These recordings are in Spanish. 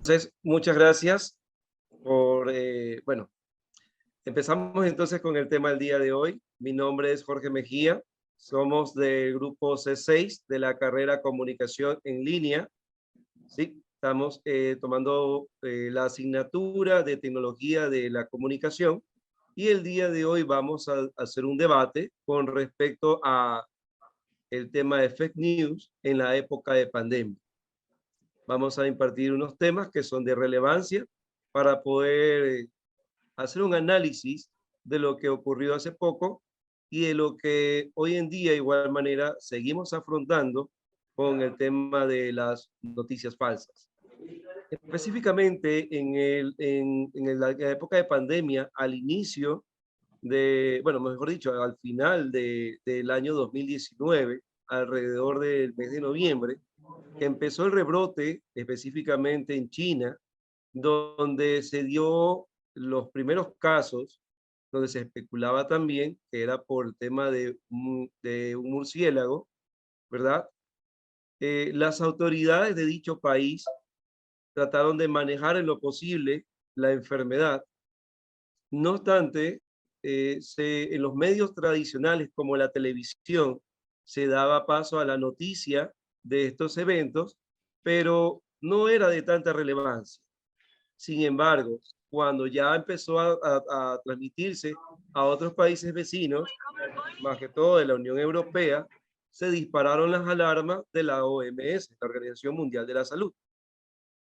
Entonces, muchas gracias por, bueno, empezamos entonces con el tema del día de hoy. Mi nombre es Jorge Mejía, somos del grupo C6 de la carrera Comunicación en Línea, ¿sí? Estamos tomando la asignatura de Tecnología de la Comunicación y el día de hoy vamos a hacer un debate con respecto a el tema de fake news en la época de pandemia. Vamos a impartir unos temas que son de relevancia para poder hacer un análisis de lo que ocurrió hace poco y de lo que hoy en día, de igual manera, seguimos afrontando con el tema de las noticias falsas. Específicamente la época de pandemia, al inicio bueno, mejor dicho, al final del año 2019, alrededor del mes de noviembre, que empezó el rebrote específicamente en China, donde se dio los primeros casos, donde se especulaba también que era por el tema de un murciélago, ¿verdad? Las autoridades de dicho país trataron de manejar en lo posible la enfermedad. No obstante, en los medios tradicionales como la televisión se daba paso a la noticia de estos eventos, pero no era de tanta relevancia. Sin embargo, cuando ya empezó a transmitirse a otros países vecinos, más que todo de la Unión Europea, se dispararon las alarmas de la OMS, la Organización Mundial de la Salud,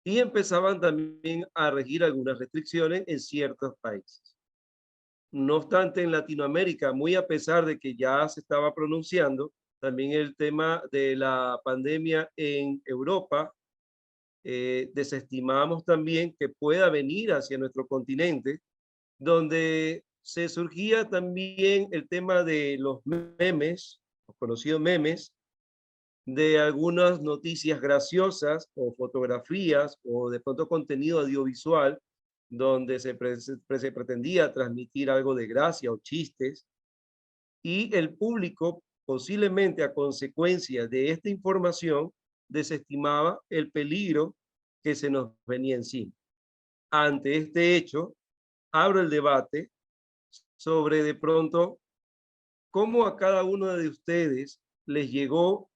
y empezaban también a regir algunas restricciones en ciertos países. No obstante, en Latinoamérica, muy a pesar de que ya se estaba pronunciando, también el tema de la pandemia en Europa, desestimamos también que pueda venir hacia nuestro continente, donde se surgía también el tema de los memes, los conocidos memes, de algunas noticias graciosas o fotografías o de pronto contenido audiovisual donde se pretendía transmitir algo de gracia o chistes y el público posiblemente a consecuencia de esta información desestimaba el peligro que se nos venía encima. Ante este hecho, abro el debate sobre de pronto cómo a cada uno de ustedes les llegó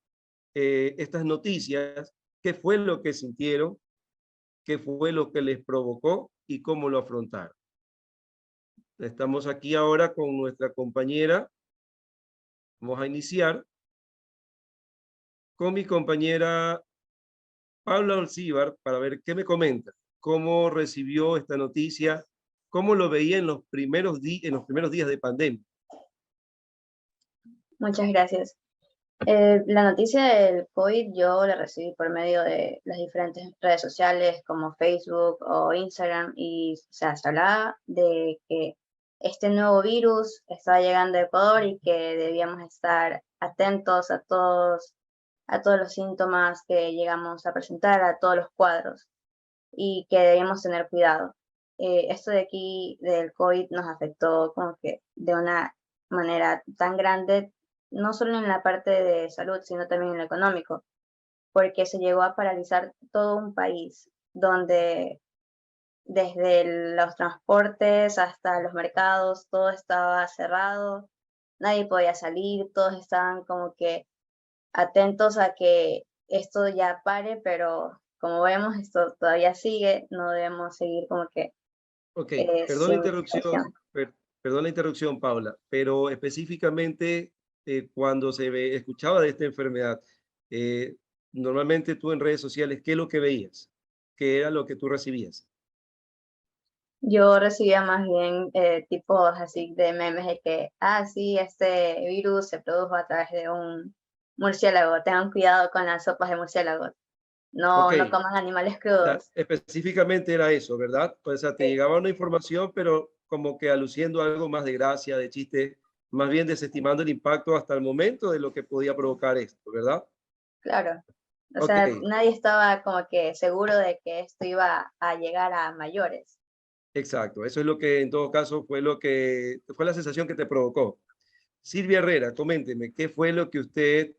estas noticias, qué fue lo que sintieron, qué fue lo que les provocó y cómo lo afrontaron. Estamos aquí ahora con nuestra compañera. Vamos a iniciar con mi compañera Paula Olcíbar para ver qué me comenta, cómo recibió esta noticia, cómo lo veía en los en los primeros días de pandemia. Muchas gracias. La noticia del COVID yo la recibí por medio de las diferentes redes sociales como Facebook o Instagram y o sea, se hablaba de que este nuevo virus estaba llegando a Ecuador y que debíamos estar atentos a todos los síntomas que llegamos a presentar, a todos los cuadros y que debíamos tener cuidado. Esto de aquí del COVID nos afectó como que de una manera tan grande, no solo en la parte de salud, sino también en lo económico, porque se llegó a paralizar todo un país, donde desde los transportes hasta los mercados, todo estaba cerrado, nadie podía salir, todos estaban como que atentos a que esto ya pare, pero como vemos, esto todavía sigue, no debemos seguir como que Ok, perdón la sin interrupción, precaución. perdón la interrupción, Paula, pero específicamente cuando escuchaba de esta enfermedad, eh, normalmente tú en redes sociales, ¿qué es lo que veías? ¿Qué era lo que tú recibías? Yo recibía más bien tipos así de memes de que, sí, este virus se produjo a través de un murciélago, tengan cuidado con las sopas de murciélagos, Ok, no coman animales sea, crudos. específicamente era eso, ¿verdad? O sea, te Sí, llegaba una información, pero como que aluciendo a algo más de gracia, de chiste, más bien desestimando el impacto hasta el momento de lo que podía provocar esto, ¿verdad? claro. O Ok, sea, nadie estaba como que seguro de que esto iba a llegar a mayores. exacto. Eso es lo que en todo caso fue la sensación que te provocó. Silvia Herrera, coménteme, ¿qué fue lo que usted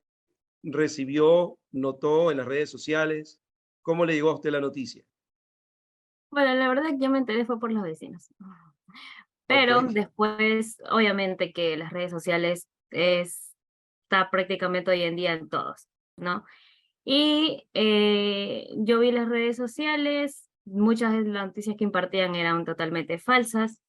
recibió, notó en las redes sociales? ¿Cómo le llegó a usted la noticia? Bueno, la verdad que yo me enteré fue por los vecinos. Ok, Pero después, obviamente que las redes sociales está prácticamente hoy en día en todos, ¿no? Y yo vi las redes sociales, muchas de las noticias que impartían eran totalmente falsas.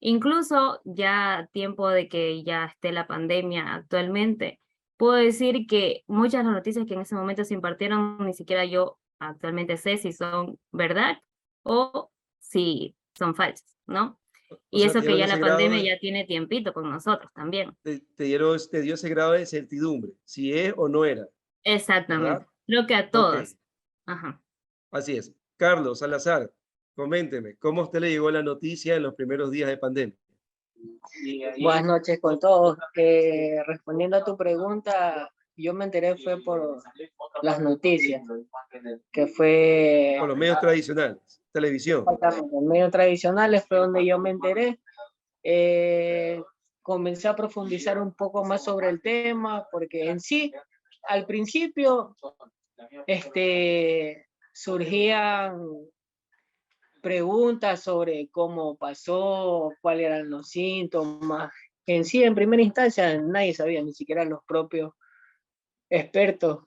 Incluso ya a tiempo de que ya esté la pandemia actualmente, puedo decir que muchas de las noticias que en ese momento se impartieron, ni siquiera yo actualmente sé si son verdad o si son falsas, ¿no? o Y sea, te eso que dieron ya ese la grado pandemia de, ya tiene tiempito con nosotros también. te dio ese grado de certidumbre, si es o no era, Exactamente. ¿verdad? Creo que a Ok, todos. Ajá. así es. Carlos Salazar, coménteme, ¿cómo a usted le llegó la noticia en los primeros días de pandemia? Buenas noches con todos. Respondiendo a tu pregunta, yo me enteré fue por las noticias, que fue Por los medios tradicionales, televisión. exactamente, en medios tradicionales fue donde yo me enteré. Eh, Comencé a profundizar un poco más sobre el tema, porque en sí, al principio, surgían preguntas sobre cómo pasó, cuáles eran los síntomas. En sí, en primera instancia, nadie sabía, ni siquiera los propios expertos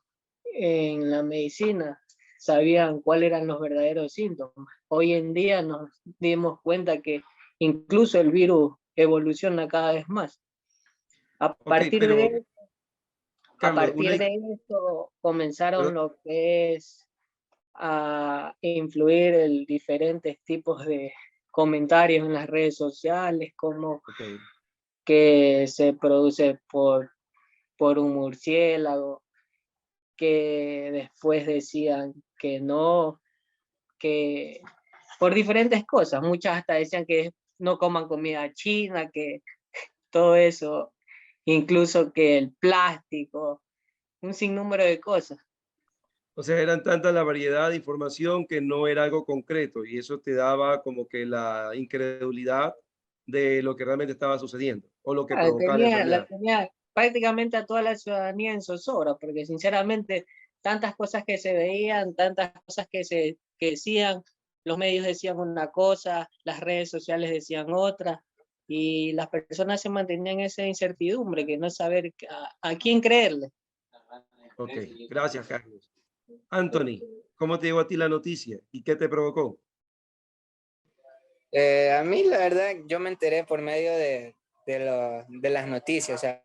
en la medicina sabían cuáles eran los verdaderos síntomas. Hoy en día nos dimos cuenta que incluso el virus evoluciona cada vez más. A Ok, partir pero de, a Carlos, partir de esto comenzaron ¿verdad? lo que es a influir en diferentes tipos de comentarios en las redes sociales, como Ok, que se produce por un murciélago, que después decían que no, que por diferentes cosas, muchas hasta decían que no coman comida china, que todo eso, incluso que el plástico, un sinnúmero de cosas. o sea, eran tanta la variedad de información que no era algo concreto y eso te daba como que la incredulidad de lo que realmente estaba sucediendo o lo que provocaba la La enfermedad. tenía prácticamente a toda la ciudadanía en zozobra, porque sinceramente tantas cosas que se veían, tantas cosas que decían, los medios decían una cosa, las redes sociales decían otra, y las personas se mantenían en esa incertidumbre, que no saber a quién creerle. Ok, gracias, Carlos. Anthony, ¿cómo te llegó a ti la noticia y qué te provocó? A mí, la verdad, yo me enteré por medio de las noticias, o sea,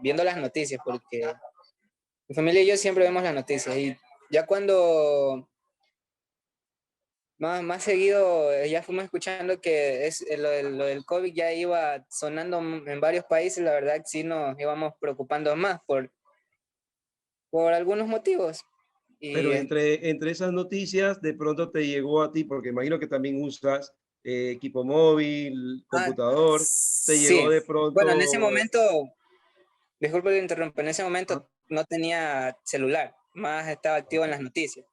viendo las noticias, porque mi familia y yo siempre vemos las noticias. Y ya cuando más seguido ya fuimos escuchando que lo del COVID ya iba sonando en varios países, la verdad, sí nos íbamos preocupando más por algunos motivos. Y Pero entre esas noticias, de pronto te llegó a ti, porque imagino que también usas equipo móvil, ah, computador, te llegó sí, de bueno, en ese pronto. momento, disculpe que interrumpa, en ese momento Ah, no tenía celular, más estaba activo en las noticias.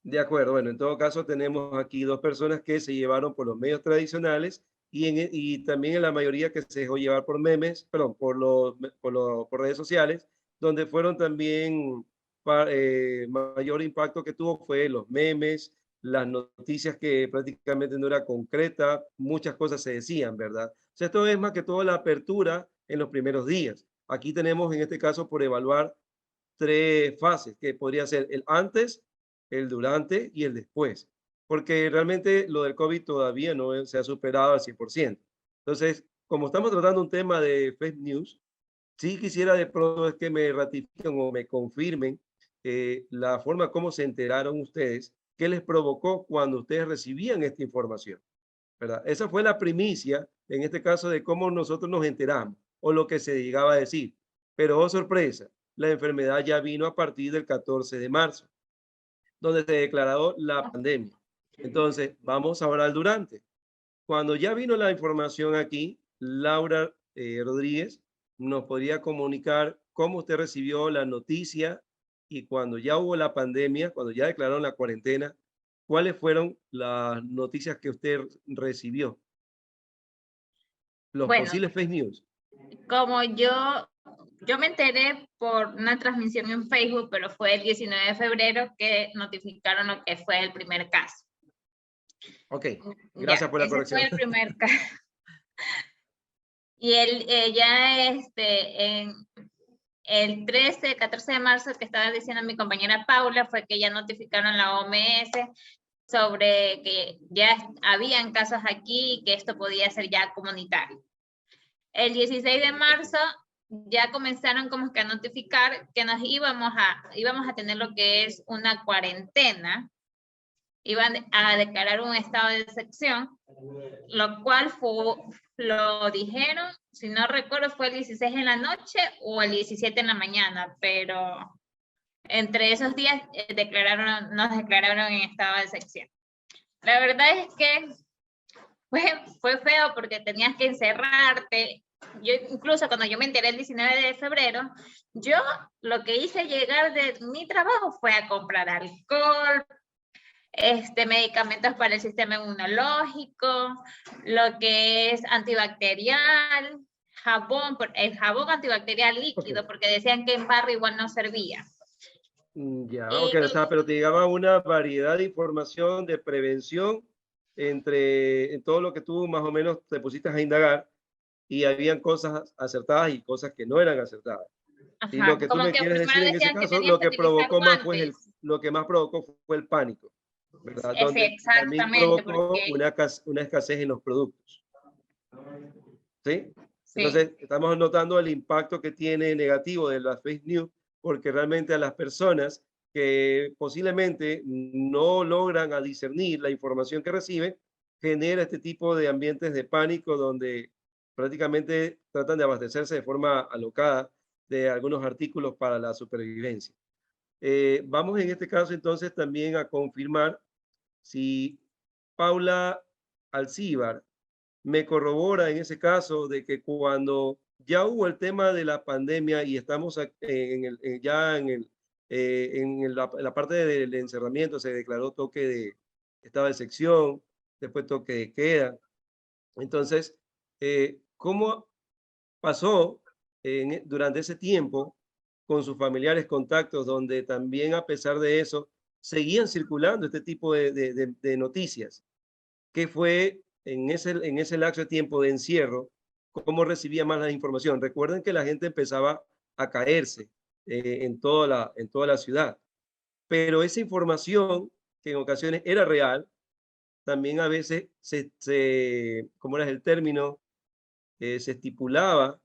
de acuerdo, bueno, en todo caso tenemos aquí dos personas que se llevaron por los medios tradicionales y también en la mayoría que se dejó llevar por memes, perdón, por redes sociales, donde fueron también mayor impacto que tuvo fue los memes, las noticias que prácticamente no era concreta, muchas cosas se decían, ¿verdad? O sea, esto es más que todo la apertura en los primeros días. Aquí tenemos en este caso por evaluar tres fases, que podría ser el antes, el durante y el después, porque realmente lo del COVID todavía no se ha superado al 100%. Entonces, como estamos tratando un tema de fake news, sí quisiera de pronto es que me ratifiquen o me confirmen la forma como se enteraron ustedes, qué les provocó cuando ustedes recibían esta información, ¿verdad? Esa fue la primicia, en este caso, de cómo nosotros nos enteramos o lo que se llegaba a decir. Pero, oh sorpresa, la enfermedad ya vino a partir del 14 de marzo, donde se declaró la pandemia. Entonces, vamos ahora al durante. Cuando ya vino la información aquí, Laura Rodríguez nos podría comunicar cómo usted recibió la noticia y cuando ya hubo la pandemia, cuando ya declararon la cuarentena, cuáles fueron las noticias que usted recibió, los Bueno, posibles fake news. como yo me enteré por una transmisión en Facebook, pero fue el 19 de febrero que notificaron lo que fue el primer caso. Ok, gracias Ya, por la ese fue corrección. el primer caso. Y él ya en el 13, 14 de marzo que estaba diciendo mi compañera Paula fue que ya notificaron la OMS sobre que ya habían casos aquí y que esto podía ser ya comunitario. El 16 de marzo ya comenzaron como que a notificar que nos íbamos a tener lo que es una cuarentena, iban a declarar un estado de excepción, lo cual lo dijeron, si no recuerdo, fue el 16 en la noche o el 17 en la mañana, pero entre esos días nos declararon en estado de excepción. La verdad es que fue feo porque tenías que encerrarte. Yo incluso cuando yo me enteré el 19 de febrero, yo lo que hice llegar de mi trabajo fue a comprar alcohol, medicamentos para el sistema inmunológico, lo que es antibacterial, el jabón antibacterial líquido, porque decían que en barro igual no servía. Ya, ok, o sea, pero te llegaba una variedad de información de prevención en todo lo que tú más o menos te pusiste a indagar, y habían cosas acertadas y cosas que no eran acertadas. Y lo Ajá, que tú como me que quieres decir primero en ese decían que caso, tenías que utilizar guantes. lo que más provocó fue el pánico, ¿verdad? Donde también Exactamente, provocó porque una escasez en los productos, ¿sí? sí, Entonces, estamos notando el impacto que tiene negativo de las fake news, porque realmente a las personas que posiblemente no logran a discernir la información que reciben, genera este tipo de ambientes de pánico donde prácticamente tratan de abastecerse de forma alocada de algunos artículos para la supervivencia. Vamos en este caso entonces también a confirmar si Paula Alcíbar me corrobora en ese caso de que cuando ya hubo el tema de la pandemia y estamos ya la parte del encerramiento, se declaró toque de estado de sección, después toque de queda. Entonces, ¿cómo pasó durante ese tiempo con sus familiares contactos, donde también a pesar de eso seguían circulando este tipo de noticias? ¿Qué fue en ese lapso de tiempo de encierro? ¿Cómo recibía más la información? Recuerden que la gente empezaba a caerse en toda la ciudad, pero esa información que en ocasiones era real, también a veces ¿cómo era el término? Se estipulaba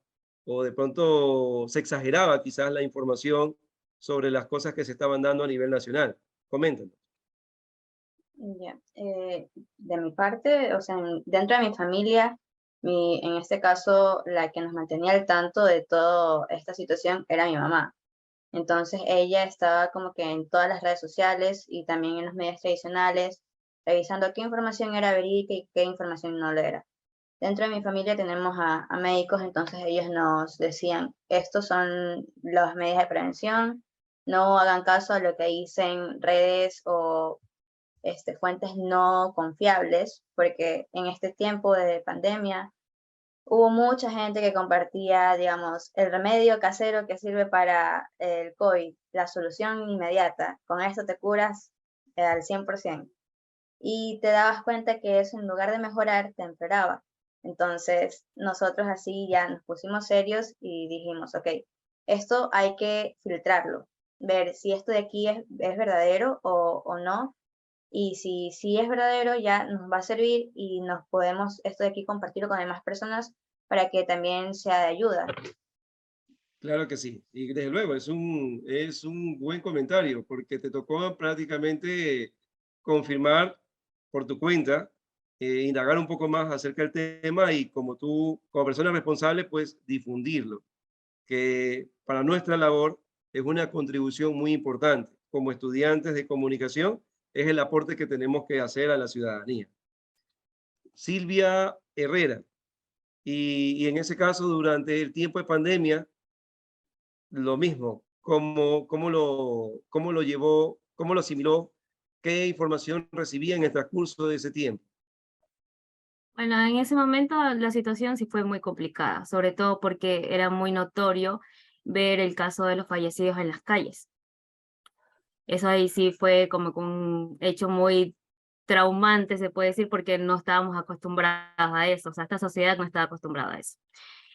o de pronto se exageraba quizás la información sobre las cosas que se estaban dando a nivel nacional. Coméntanos. Ya, de mi parte, o sea, dentro de mi familia, en este caso, la que nos mantenía al tanto de toda esta situación era mi mamá. Entonces ella estaba como que en todas las redes sociales y también en los medios tradicionales, revisando qué información era verídica y qué información no lo era. Dentro de mi familia tenemos a médicos, entonces ellos nos decían, estos son las medidas de prevención, no hagan caso a lo que dicen redes o fuentes no confiables, porque en este tiempo de pandemia hubo mucha gente que compartía, digamos, el remedio casero que sirve para el COVID, la solución inmediata. Con esto te curas al 100%. Y te dabas cuenta que eso en lugar de mejorar, te empeoraba. Entonces, nosotros así ya nos pusimos serios y dijimos, ok, esto hay que filtrarlo, ver si esto de aquí es verdadero o no. Y si es verdadero, ya nos va a servir y nos podemos esto de aquí compartirlo con demás personas para que también sea de ayuda. Claro que sí, y desde luego es un buen comentario porque te tocó prácticamente confirmar por tu cuenta, indagar un poco más acerca del tema y como tú, como persona responsable, pues difundirlo, que para nuestra labor es una contribución muy importante. Como estudiantes de comunicación, es el aporte que tenemos que hacer a la ciudadanía. Silvia Herrera, y en ese caso, durante el tiempo de pandemia, lo mismo, cómo lo llevó, cómo lo asimiló, qué información recibía en el transcurso de ese tiempo. Bueno, en ese momento la situación sí fue muy complicada, sobre todo porque era muy notorio ver el caso de los fallecidos en las calles. Eso ahí sí fue como que un hecho muy traumante, se puede decir, porque no estábamos acostumbrados a eso, o sea, esta sociedad no estaba acostumbrada a eso.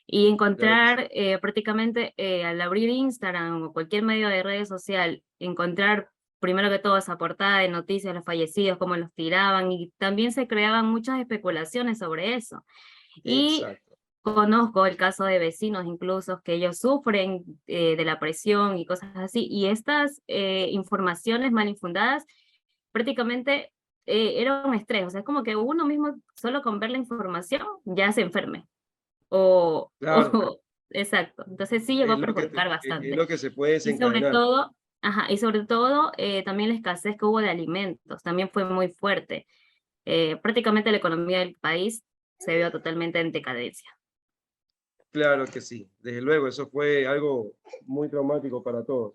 Y encontrar prácticamente al abrir Instagram o cualquier medio de redes social, encontrar primero que todo esa portada de noticias de los fallecidos, cómo los tiraban, y también se creaban muchas especulaciones sobre eso. Y Exacto. conozco el caso de vecinos incluso que ellos sufren de la presión y cosas así, y estas informaciones mal infundadas prácticamente era un estrés, o sea, es como que uno mismo solo con ver la información ya se enferme. Claro, Exacto. Entonces sí llegó es a lo que, perjudicar es bastante. lo que se puede Y sobre desencadenar. todo, ajá, y sobre todo también la escasez que hubo de alimentos, también fue muy fuerte. Prácticamente la economía del país se vio totalmente en decadencia. Claro que sí, desde luego, eso fue algo muy traumático para todos.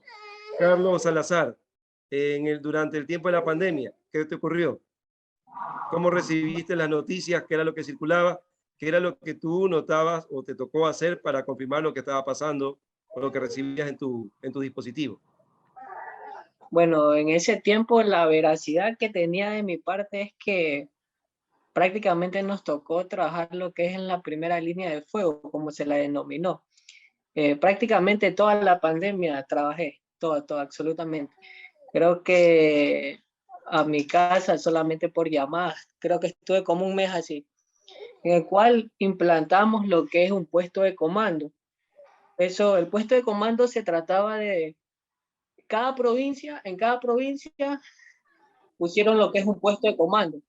Carlos Salazar, durante el tiempo de la pandemia, ¿qué te ocurrió? ¿Cómo recibiste las noticias? ¿Qué era lo que circulaba? ¿Qué era lo que tú notabas o te tocó hacer para confirmar lo que estaba pasando o lo que recibías en tu dispositivo? Bueno, en ese tiempo la veracidad que tenía de mi parte es que prácticamente nos tocó trabajar lo que es en la primera línea de fuego, como se la denominó. Prácticamente toda la pandemia trabajé, todo, absolutamente. Creo que a mi casa solamente por llamadas, creo que estuve como un mes así, en el cual implantamos lo que es un puesto de comando. Eso, el puesto de comando se trataba de en cada provincia pusieron lo que es un puesto de comando,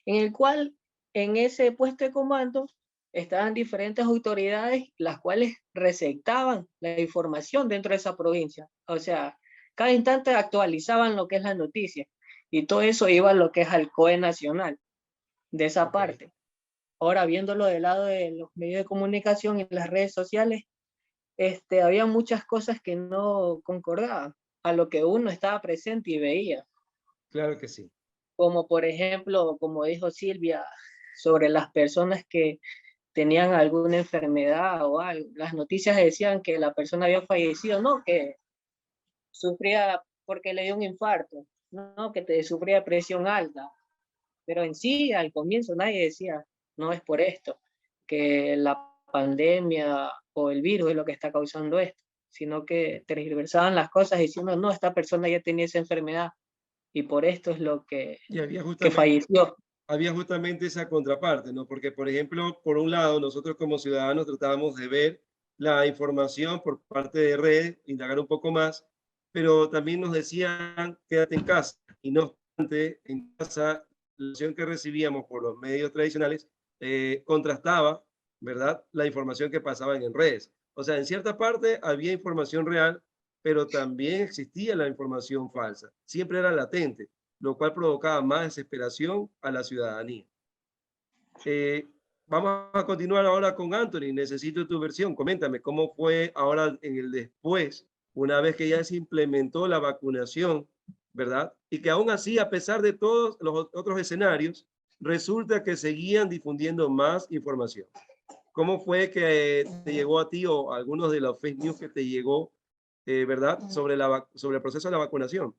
en el cual en ese puesto de comando estaban diferentes autoridades, las cuales receptaban la información dentro de esa provincia. O sea, cada instante actualizaban lo que es la noticia y todo eso iba a lo que es al COE nacional de esa parte. Ahora, viéndolo del lado de los medios de comunicación y las redes sociales, había muchas cosas que no concordaban a lo que uno estaba presente y veía. Claro que sí. Como por ejemplo, como dijo Silvia, sobre las personas que tenían alguna enfermedad o algo. Las noticias decían que la persona había fallecido, no, que sufría porque le dio un infarto, no, que sufría presión alta. Pero en sí, al comienzo nadie decía, no es por esto, que la pandemia o el virus es lo que está causando esto, sino que tergiversaban las cosas diciendo, no, esta persona ya tenía esa enfermedad y por esto es lo Y que falleció. había justamente esa contraparte, ¿no? Porque, por ejemplo, por un lado, nosotros como ciudadanos tratábamos de ver la información por parte de redes, indagar un poco más, pero también nos decían, quédate en casa. Y no obstante, en casa, la información que recibíamos por los medios tradicionales contrastaba, ¿verdad?, la información que pasaba en redes. O sea, en cierta parte había información real, pero también existía la información falsa. Siempre era latente, lo cual provocaba más desesperación a la ciudadanía. Eh, Vamos a continuar ahora con Anthony. Necesito tu versión. Coméntame cómo fue ahora en el después, una vez que ya se implementó la vacunación, ¿verdad? Y que aún así, a pesar de todos los otros escenarios, resulta que seguían difundiendo más información. ¿Cómo fue que te llegó a ti o a algunos de los fake news que te llegó, ¿verdad? Sobre el proceso de la vacunación.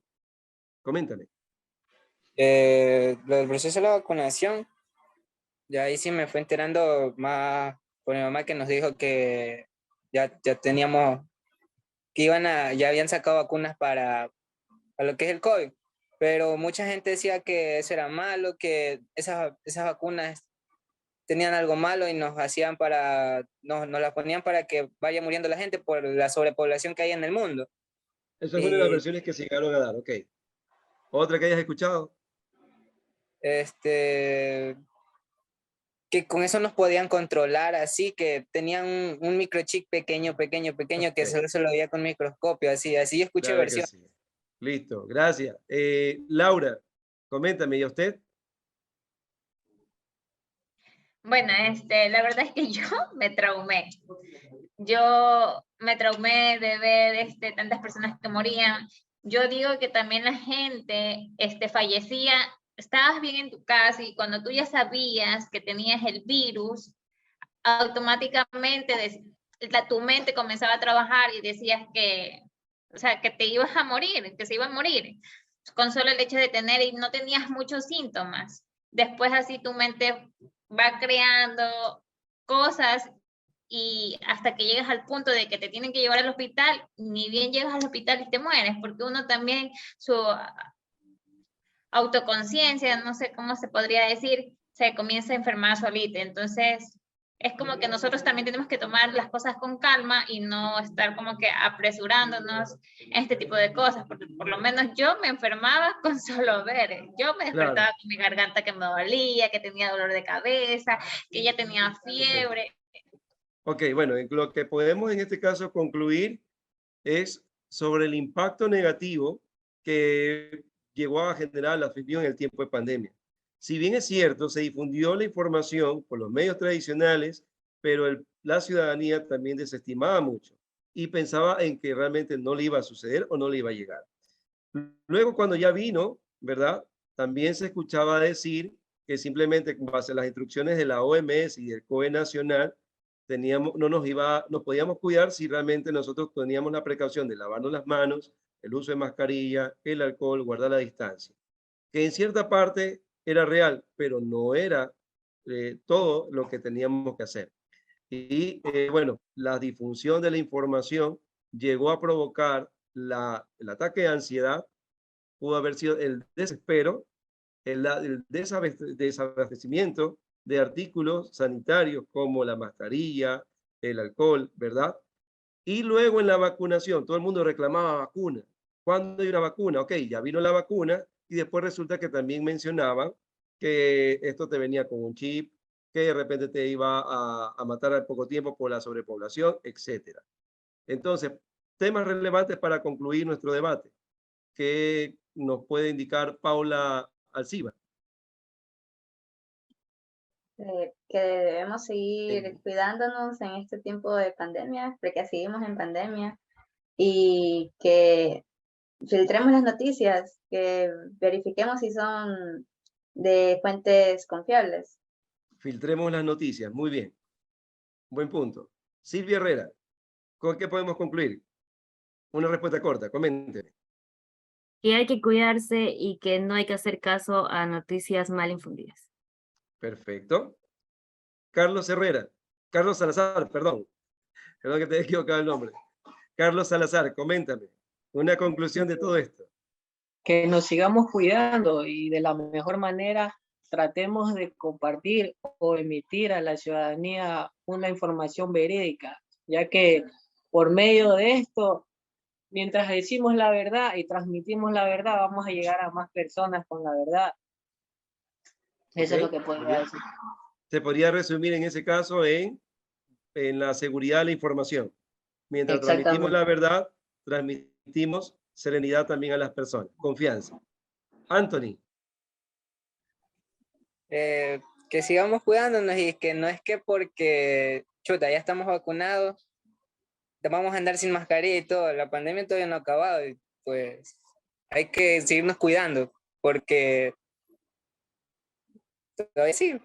Coméntame. Lo del proceso de la vacunación, ya ahí sí me fue enterando más por mi mamá que nos dijo que ya teníamos, que ya habían sacado vacunas para lo que es el COVID, pero mucha gente decía que eso era malo, que esas vacunas tenían algo malo y nos las ponían para que vaya muriendo la gente por la sobrepoblación que hay en el mundo. Esa es una de las Y versiones que se llegaron a dar, ok. ¿Otra que hayas escuchado? Que con eso nos podían controlar, así que tenían un microchip pequeño que Ok, solo se lo veía con microscopio, así yo escuché claro que versión. sí. Listo, gracias. Laura, coméntame, ¿y a usted? Bueno, la verdad es que yo me traumé. Yo me traumé de ver tantas personas que morían. Yo digo que también la gente fallecía. Estabas bien en tu casa y cuando tú ya sabías que tenías el virus, automáticamente tu mente comenzaba a trabajar y decías que, o sea, que te ibas a morir, que se iba a morir. con solo el hecho de tener y no tenías muchos síntomas. Después así tu mente va creando cosas y hasta que llegas al punto de que te tienen que llevar al hospital, ni bien llegas al hospital y te mueres, porque uno también, su autoconciencia, no sé cómo se podría decir, se comienza a enfermar solita. Entonces, es como que nosotros también tenemos que tomar las cosas con calma y no estar como que apresurándonos en este tipo de cosas, porque por lo menos yo me enfermaba con solo ver. Yo me despertaba con mi garganta que me dolía, que tenía dolor de cabeza, que ya tenía fiebre. Ok, bueno, lo que podemos en este caso concluir es sobre el impacto negativo que llegó a generar la fake news en el tiempo de pandemia. Si bien es cierto, se difundió la información por los medios tradicionales, pero la ciudadanía también desestimaba mucho y pensaba en que realmente no le iba a suceder o no le iba a llegar. Luego, cuando ya vino, ¿verdad? También se escuchaba decir que simplemente con base a las instrucciones de la OMS y del COE nacional, nos podíamos cuidar si realmente nosotros teníamos la precaución de lavarnos las manos, el uso de mascarilla, el alcohol, guardar la distancia. Que en cierta parte era real, pero no era todo lo que teníamos que hacer. Y bueno, la difusión de la información llegó a provocar el ataque de ansiedad, pudo haber sido el desespero, el desabastecimiento de artículos sanitarios como la mascarilla, el alcohol, ¿verdad? Y luego en la vacunación, todo el mundo reclamaba vacuna. ¿Cuándo hay una vacuna? Ok, ya vino la vacuna y después resulta que también mencionaban que esto te venía con un chip, que de repente te iba a matar al poco tiempo por la sobrepoblación, etcétera. Entonces, temas relevantes para concluir nuestro debate. ¿Qué nos puede indicar Paula Alciba? Que debemos seguir cuidándonos en este tiempo de pandemia, porque seguimos en pandemia, y que filtremos las noticias, que verifiquemos si son de fuentes confiables. Filtremos las noticias, muy bien. Buen punto. Silvia Herrera, ¿con qué podemos concluir? Una respuesta corta, coménteme. Que hay que cuidarse y que no hay que hacer caso a noticias mal infundidas. Perfecto. Carlos Herrera, Carlos Salazar, perdón que te he equivocado el nombre. Carlos Salazar, coméntame, una conclusión de todo esto. Que nos sigamos cuidando y de la mejor manera tratemos de compartir o emitir a la ciudadanía una información verídica, ya que por medio de esto, mientras decimos la verdad y transmitimos la verdad, vamos a llegar a más personas con la verdad. Eso es lo que podría decir. Se podría resumir en ese caso en la seguridad de la información. Mientras transmitimos la verdad, transmitimos serenidad también a las personas, confianza. Anthony. Que sigamos cuidándonos y que no es que porque, chuta, ya estamos vacunados, vamos a andar sin mascarilla y todo. La pandemia todavía no ha acabado y pues hay que seguirnos cuidando porque todavía sí.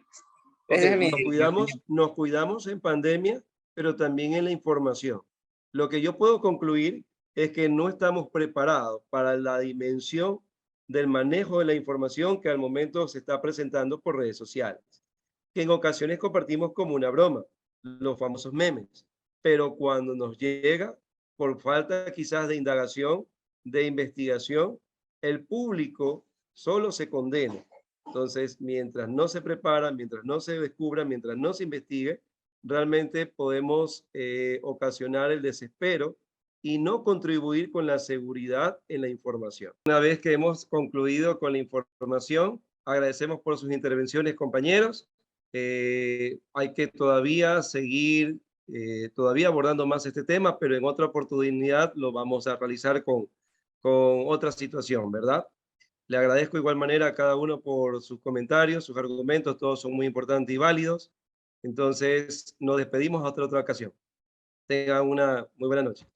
Okay, nos cuidamos en pandemia, pero también en la información. Lo que yo puedo concluir es que no estamos preparados para la dimensión del manejo de la información que al momento se está presentando por redes sociales, que en ocasiones compartimos como una broma, los famosos memes, pero cuando nos llega, por falta quizás de indagación, de investigación, el público solo se condena. Entonces, mientras no se prepara, mientras no se descubra, mientras no se investigue, realmente podemos ocasionar el desespero y no contribuir con la seguridad en la información. Una vez que hemos concluido con la información, agradecemos por sus intervenciones, compañeros. Hay que todavía seguir todavía abordando más este tema, pero en otra oportunidad lo vamos a realizar con otra situación, ¿verdad? Le agradezco de igual manera a cada uno por sus comentarios, sus argumentos, todos son muy importantes y válidos. Entonces, nos despedimos hasta otra ocasión. Tengan una muy buena noche.